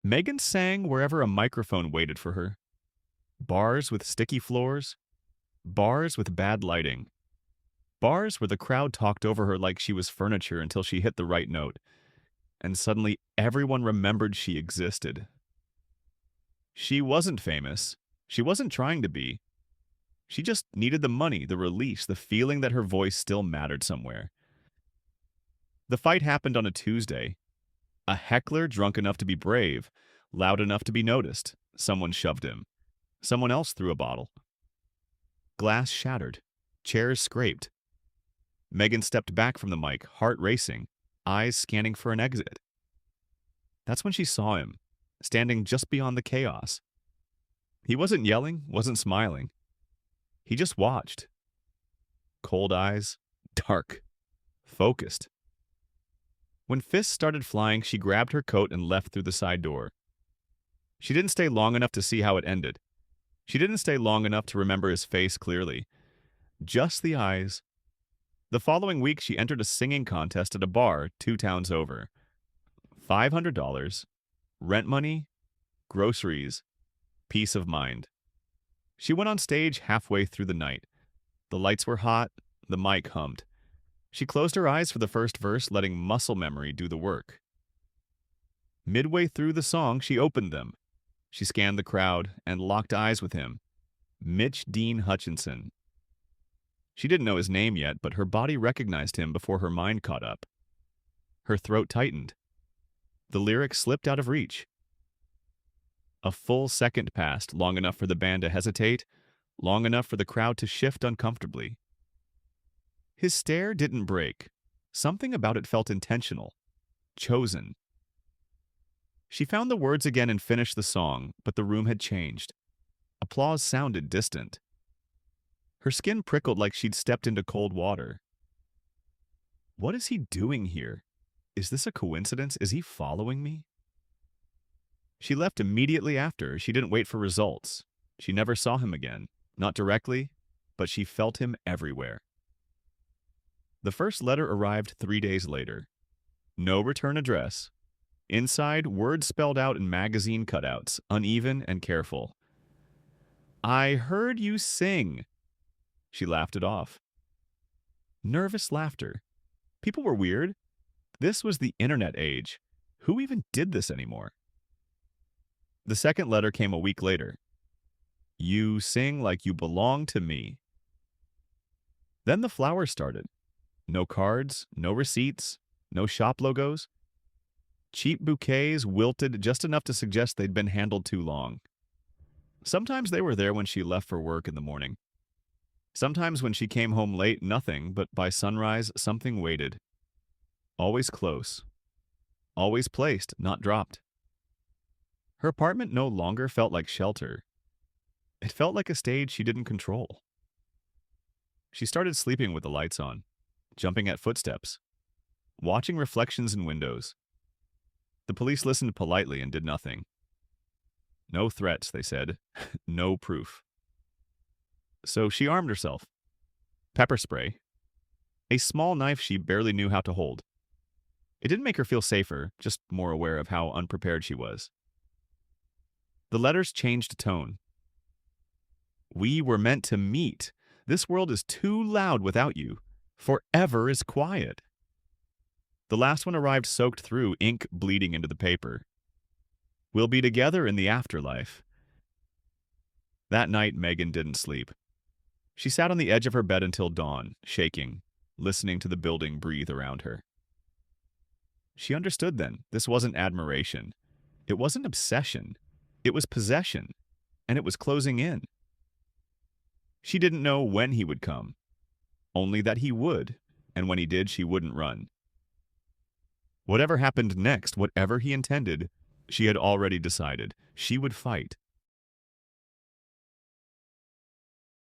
Megan sang wherever a microphone waited for her. Bars with sticky floors, bars with bad lighting, bars where the crowd talked over her like she was furniture until she hit the right note, and suddenly everyone remembered she existed. She wasn't famous. She wasn't trying to be. She just needed the money, the release, the feeling that her voice still mattered somewhere. The fight happened on a Tuesday. A heckler drunk enough to be brave, loud enough to be noticed. Someone shoved him. Someone else threw a bottle. Glass shattered. Chairs scraped. Megan stepped back from the mic, heart racing, eyes scanning for an exit. That's when she saw him, standing just beyond the chaos. He wasn't yelling, wasn't smiling. He just watched. Cold eyes, dark, focused. When fists started flying, she grabbed her coat and left through the side door. She didn't stay long enough to see how it ended. She didn't stay long enough to remember his face clearly. Just the eyes. The following week, she entered a singing contest at a bar 2 towns over. $500, rent money, groceries, peace of mind. She went on stage halfway through the night. The lights were hot, the mic hummed. She closed her eyes for the first verse, letting muscle memory do the work. Midway through the song, she opened them. She scanned the crowd and locked eyes with him. Mitch Dean Hutchinson. She didn't know his name yet, but her body recognized him before her mind caught up. Her throat tightened. The lyrics slipped out of reach. A full second passed, long enough for the band to hesitate, long enough for the crowd to shift uncomfortably. His stare didn't break. Something about it felt intentional, chosen. She found the words again and finished the song, but the room had changed. Applause sounded distant. Her skin prickled like she'd stepped into cold water. What is he doing here? Is this a coincidence? Is he following me? She left immediately after. She didn't wait for results. She never saw him again. Not directly, but she felt him everywhere. The first letter arrived 3 days later. No return address. Inside, words spelled out in magazine cutouts, uneven and careful. I heard you sing. She laughed it off. Nervous laughter. People were weird. This was the internet age. Who even did this anymore? The second letter came a week later. You sing like you belong to me. Then the flowers started. No cards, no receipts, no shop logos. Cheap bouquets wilted just enough to suggest they'd been handled too long. Sometimes they were there when she left for work in the morning. Sometimes when she came home late, nothing, but by sunrise, something waited. Always close. Always placed, not dropped. Her apartment no longer felt like shelter. It felt like a stage she didn't control. She started sleeping with the lights on, jumping at footsteps, watching reflections in windows. The police listened politely and did nothing. No threats, they said. No proof. So she armed herself. Pepper spray. A small knife she barely knew how to hold. It didn't make her feel safer, just more aware of how unprepared she was. The letters changed tone. We were meant to meet. This world is too loud without you. Forever is quiet. The last one arrived soaked through, ink bleeding into the paper. We'll be together in the afterlife. That night, Megan didn't sleep. She sat on the edge of her bed until dawn, shaking, listening to the building breathe around her. She understood then. This wasn't admiration. It wasn't obsession. It was possession, and it was closing in. She didn't know when he would come, only that he would, and when he did, she wouldn't run. Whatever happened next, whatever he intended, she had already decided. She would fight.